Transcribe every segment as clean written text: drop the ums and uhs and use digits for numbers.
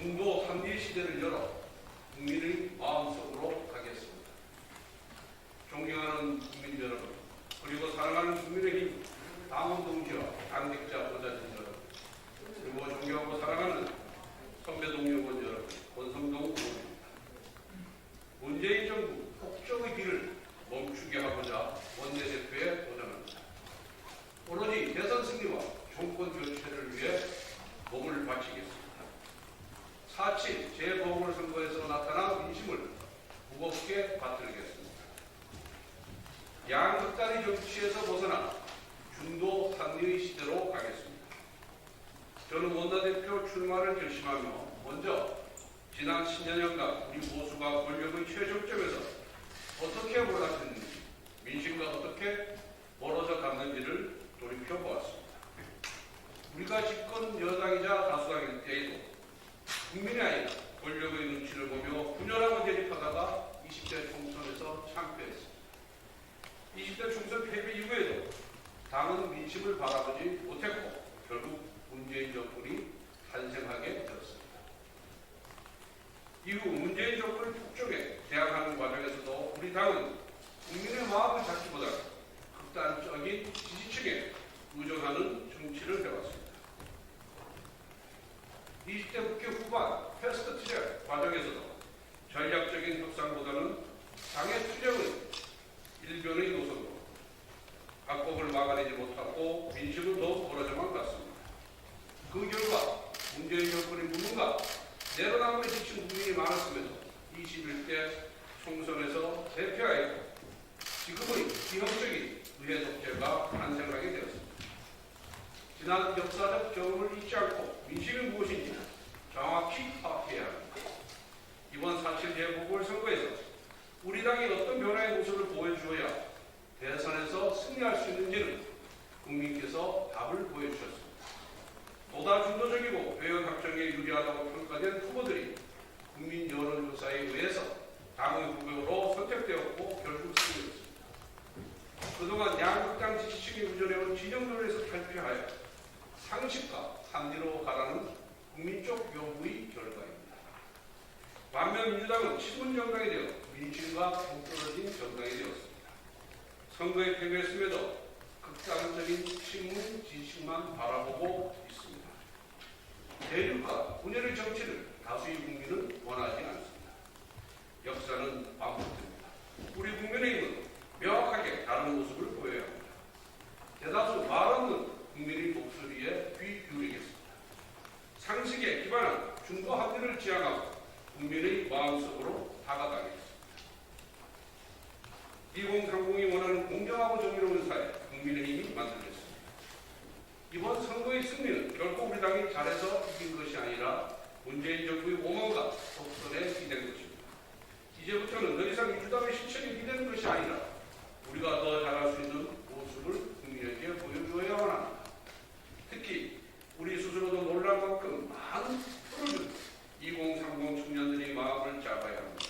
중도 합리 시대를 열어 국민의 마음속으로 가겠습니다. 존경하는 국민 여러분, 그리고 사랑하는 국민의힘 당원 동지와 당직자 보좌진 여러분, 그리고 존경하고 사랑하는 선배 동료원 여러분, 권성동 의원입니다. 문재인 정부 폭정의 길을 멈추게 하고자 원내대표에 도전합니다. 오로지 대선 승리와 정권 교체를 위해 몸을 바치겠습니다. 4.7 재보궐선거에서 나타난 민심을 무겁게 받들겠습니다. 양극단의 정치에서 벗어나 중도 합리의 시대로 가겠습니다. 저는 원내대표 출마를 결심하며 먼저 지난 10년간 우리 보수가 권력의 최정점에서 어떻게 몰아쳤는지, 민심과 어떻게 멀어져 갔는지를 돌이켜보았습니다. 우리가 집권 여당이자 다수당일 때에도 국민이 아니라 권력의 눈치를 보며 분열하고 대립하다가 20대 총선에서 참패했습니다. 20대 총선 패배 이후에도 당은 민심을 바라보지 못했고 결국 문재인 정권이 탄생하게 되었습니다. 이후 문재인 정권의 폭정에 대항하는 과정에서도 우리 당은 국민의 마음을 잡기보다 극단적인 지지층에 의존하는 정치를 해왔습니다. 20대 국회 후반 패스트트랙 과정에서도 전략적인 협상보다는 당의 투쟁의 일변의 노선으로 악법을 막아내지 못하고 민심은 더 벌어져만 갔습니다. 그 결과 문재인 정권의 무능과 내로남불에 지친 국민이 많았음에도 21대 총선에서 대표하였고 지금의 기형적인 의회 독재가 탄생하게 되었습니다. 지난 역사적 경험을 잊지 않고 민심이 무엇인지 정확히 파악해야 합니다. 이번 4.7 재보궐선거에서 우리 당이 어떤 변화의 모습을 보여주어야 대선에서 승리할 수 있는지는 국민께서 답을 보여주셨습니다. 보다 중도적이고 배원 확정에 유리하다고 평가된 후보들이 국민 여론조사에 의해서 당의 후보로 선택되었고 결국 승리했습니다. 그동안 양극당 지지층이 의존해온 진영론에서 탈피하여 상식과 합리로 가라는 국민적 요구의 결과입니다. 반면 민주당은 친문정당이 되어 민심과 동떨어진 정당이 되었습니다. 선거에 패배했음에도 극단적인 친문 지지층만 바라보고 있습니다. 대륙과 분열의 정치를 다수의 국민은 원하지 않습니다. 역사는 반복됩니다. 우리 국민의힘은 명확하게 다른 모습을 보여야 합니다. 대다수 말 없는 국민의 목소리에 귀 기울이겠습니다. 상식에 기반한 중도 합리를 지향하고 국민의 마음속으로 다가가겠습니다. 2030이 원하는 공정하고 정의로운 사회 국민의힘이 만들겠습니다. 이번 선거의 승리는 결코 우리 당이 잘해서 이긴 것이 아니라 문재인 정부의 오만과 독선에 기댄 것입니다. 이제부터는 더 이상 민주당의 실천이 기대는 것이 아니라 우리가 더 잘할 수 있는 모습을 국민에게 보여주어야만 합니다. 특히 우리 스스로도 놀랄 만큼 많은 풀어준 2030 청년들의 마음을 잡아야 합니다.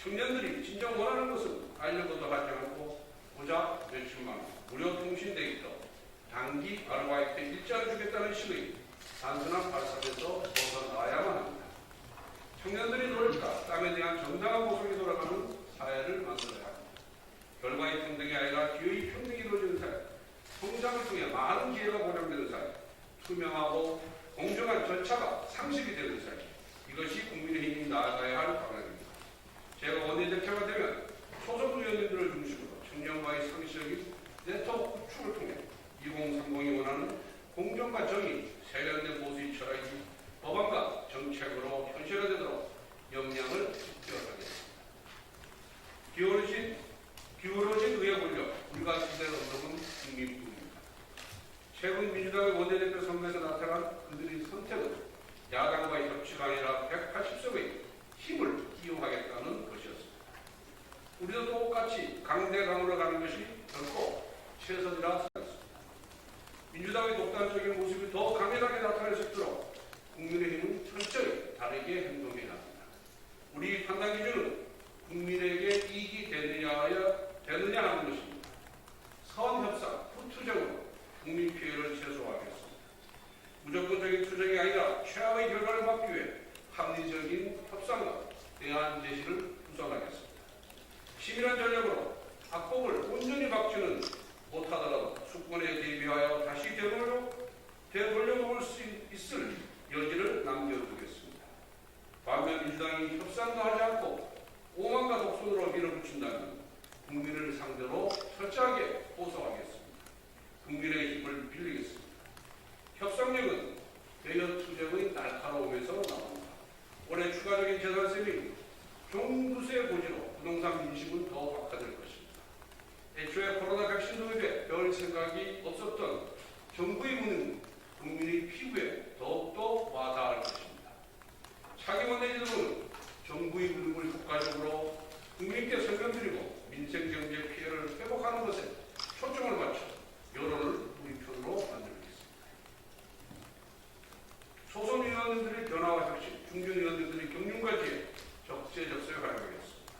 청년들이 진정 원하는 것은 알려고도 하지 않고 고작 몇십만 원, 무료 통신 데이터, 단기 아르바이트 일자를 주겠다는 식의 단순한 발상에서 벗어나야만 합니다. 청년들이 노력과 땀에 대한 정당한 보상이 돌아가는 사회를 만들어야 합니다. 결과의 평등이 아니라 기회의 평등이 이루어지는 사회, 성장을 통해 많은 기회가 보장되는 사회, 투명하고 공정한 절차가 상식이 되는 사회, 이것이 국민의힘이 나아가야 할 방향입니다. 제가 원내대표가 되면 소속 의원님들을 중심으로 청년과의 상시적인 네트워크 구축을 통해 2030이 원하는 공정과 정의, 세련된 보수의 철학이 법안과 정책으로 현실화되도록 역량을 기울여가겠습니다. 기울어진 의회 권력, 우리가 기대는 언덕은 국민뿐입니다. 최근 민주당의 원내대표 선거에서 나타난 그들의 선택은 야당과의 협치가 아니라 180석의 힘을 이용하겠다는 것이었습니다. 우리도 똑같이 강대강으로 가는 것이 결코 최선이라 생각합니다. 민주당의 독단적인 모습이 더 강렬하게 나타날 수 있도록 국민의힘은 철저히 다르게 행동해야 합니다. 우리 판단 기준은 국민에게 이익이 되느냐 하는 것입니다. 선협상, 후투쟁으로 국민 피해를 최소화하겠습니다. 무조건적인 투쟁이 아니라 최악의 결과를 막기 위해 합리적인 협상과 대안 제시를 구성하겠습니다. 치밀한 전략으로 악법을 온전히 막지는 못하더라도 수권에 대비하여 다시 되돌려놓을 수 있을 여지를 남겨두겠습니다. 반면 민주당이 협상도 하지 않고 오만과 독선으로 밀어붙인다면 국민을 상대로 철저하게 고소하겠습니다. 국민의 힘을 빌리겠습니다. 협상력은 대여 투쟁의 날카로움에서 나옵니다. 올해 추가적인 재산세는 종부세 고지로 부동산 민심은 더욱 악화될 것입니다. 애초에 코로나 백신 도입에 별 생각이 없었던 정부의 무능은 국민의 피부에 더욱더 와닿을 것입니다. 차기 원내지도부는 정부의 무능을 효과적으로 국민께 설명드리고 민생 경제 피해를 회복하는 것에 초점을 맞춰 여론을 우리 편으로 만들겠습니다. 소선 의원들의 변화와 혁신, 중견 의원들의 경륜까지 적재적소에 활용하겠습니다.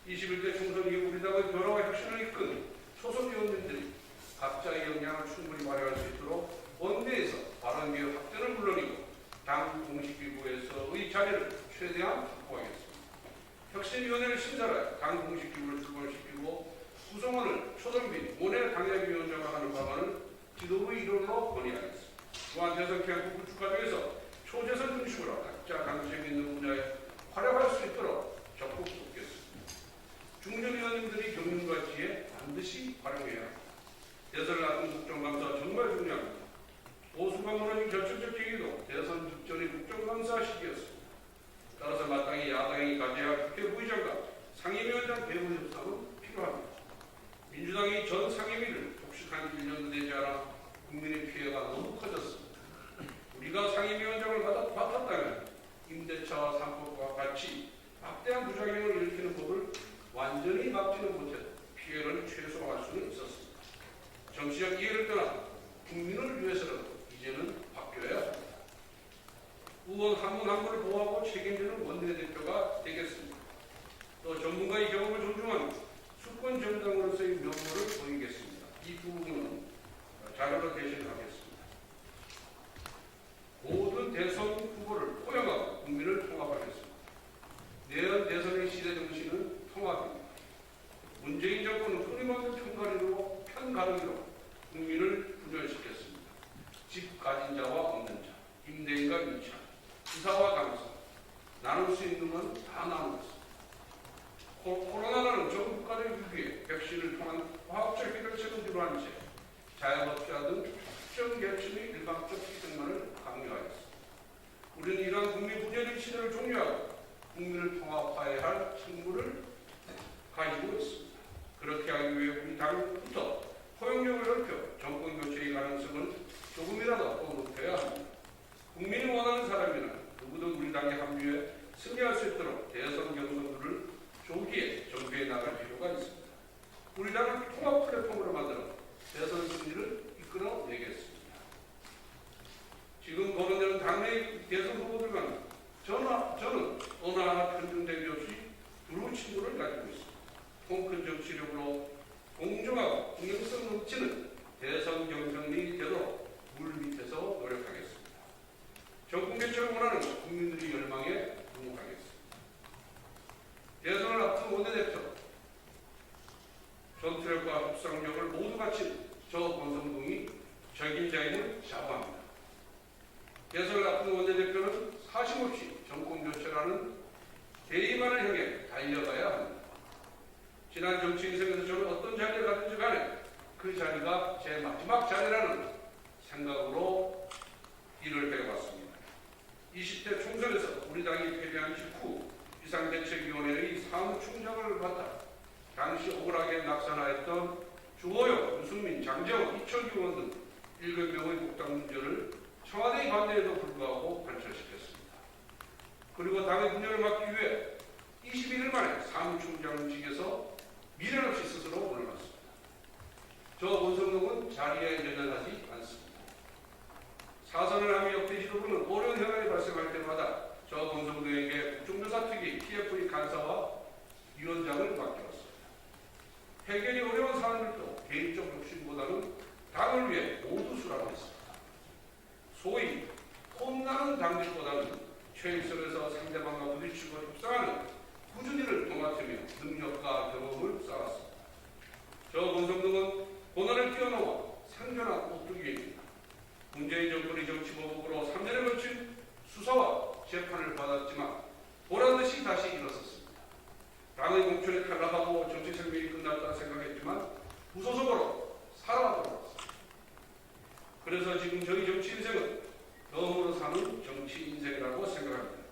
21대 총선 이후 우리 당의 변화와 혁신을 이끈 소선 의원들이 각자의 역량을 충분히 발휘할 수 있도록 원내에서 발언기회 확대를 물론이고 당 공식기구에서의 자리를 최대한 확보하겠습니다. 혁신위원회를 신설하여 당 공식기구를 출범시키고 구성원을 초등비 원외 당협위원장과 하는 방안을 지도부의 일원으로 건의하겠습니다. 또한 대선 캠프 구축 과정에서 초재선 중심으로 각자 강점 있는 분야에 활약할 수 있도록 적극 돕겠습니다. 중견위원님들이 경륜과 지혜 반드시 활용해야 합니다. 대선을 앞둔 국정감사 정말 중요합니다. 보수가 무너진 결정적 계기도 대선 직전의 국정감사 시기였습니다. 따라서 마땅히 야당이 가져야 할 국회 부의장과 상임위원장 배분 협상은 필요합니다. 민주당이 전 상임위를 독식한 1년도 되지 않아 국민의 피해가 너무 커졌습니다. 우리가 상임위원장을 맡았다면 임대차와 3법과 같이 막대한 부작용을 일으키는 법을 완전히 막지는 못해도 피해를 최소화할 수는 있었습니다. 정치적 이해를 떠나 국민을 위해서라도 이제는 바뀌어야 합니다. 의원 한 분 한 분을 보호하고 책임지는 원내대표가 되겠습니다. 또 전문가의 경험을 존중하는 수권 정당으로서의 면모를 보이겠습니다. 이 부분은 자료로 대신하겠습니다. 모든 대선 후보를 포용하고 국민을 통합하겠습니다. 내년 대선의 시대 정신은 통합입니다. 문재인 정권은 끊임없는 편가르기로 국민을 분열시켰습니다. 집 가진 자와 없는 자, 임대인과 임차, 기사와 강사, 나눌 수 있는 건 다 나누었습니다. 코로나라는 전 국가적 위기에 백신을 통한 화학적 해결책을 주로한 채 자영업자 등 특정 계층의 일방적 희생만을 강요하였습니다. 우리는 이러한 국민 분열의 시대를 종료하고 국민을 통합화해야 할 책무를 가지고 있습니다. 그렇게 하기 위해 우리 당부터 포용력을 넓혀 정권 교체의 가능성을 조금이라도 더 높여야 합니다. 국민이 원하는 사람이나 누구든 우리 당에 합류해 승리할 수 있도록 대선 경선들을 조기에 정비해 나갈 필요가 있습니다. 우리 당을 통합 플랫폼으로 만들어 대선 승리를 이끌어내겠습니다. 지금 거론되는 당내 대선 후보들과는 저는 어느 하나 편중됨이 없이 두루 친구를 가지고 있습니다. 통큰 정치력으로 공정하고 공정성 넘치는 대선 경선이 되도록 물 밑에서 노력하겠습니다. 정권 개최를 원하는 국민들의 열망에 부응하겠습니다. 대선을 앞둔 원내대표, 전투력과 협상력을 모두 갖춘 저 권성동이 적임자임을 자부합니다. 대선을 앞둔 원내대표는 사심없이 정권 교체라는 대의만을 향해 달려가야 합니다. 지난 정치 인생에서 저는 어떤 자리에 가든지 간에 그 자리가 제 마지막 자리라는 생각으로 일을 해왔습니다. 20대 총선에서 우리 당이 패배한 직후 비상대책위원회의 사무총장을 맡아 당시 억울하게 낙선하였던 주호영, 유승민, 장재원, 이철규 의원 등 7명의 복당 문제를 청와대의 반대에도 불구하고 관철시켰습니다. 그리고 당의 분열을 막기 위해 21일 만에 사무총장직에서 미련 없이 스스로 물러났습니다. 저 원성동은 자리에 연연하지 않습니다. 사선을 하며 역대 지도부는 어려운 현안이 발생할 때마다 저 원성동에게 국정조사 특위 TF의 간사와 위원장을 맡겨왔습니다. 해결이 어려운 사안들도 개인적 욕심보다는 당을 위해 모두 수락했습니다. 소위 혼나는 당직보다는 최일선에서 상대방과 부딪히고 협상하는 꾸준히를 도맡으며 능력과 경험을 쌓았습니다. 저 권성동은 고난을 뛰어넘어 생존한 오뚜기입니다. 문재인 정권의 정치보복으로 3년에 걸친 수사와 재판을 받았지만 보란듯이 다시 일어섰습니다. 당의 공천에 탈락하고 정치 생명이 끝났다 생각했지만 무소속으로 살아돌아왔습니다. 그래서 지금 저희 정치 인생은 덤으로 사는 정치 인생이라고 생각합니다.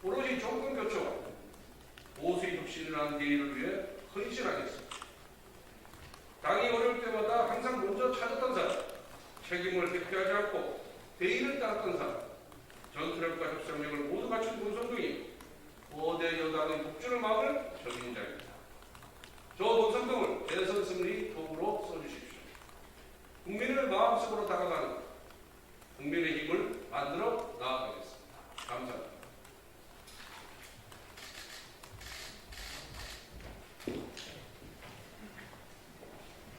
오로지 정권 교체와 보수의 혁신이라는 대의를 위해 헌신하겠습니다. 당이 어려울 때마다 항상 먼저 찾았던 사람, 책임을 회피하지 않고 대의를 따랐던 사람, 전투력과 협상력을 모두 갖춘 권성동이 거대 여당의 독주를 막을 적임자입니다. 저 권성동을 대선 승리 도구로 써주십시오. 국민을 마음속으로 다가가는 국민의 힘을 만들어 나아가겠습니다. 감사합니다.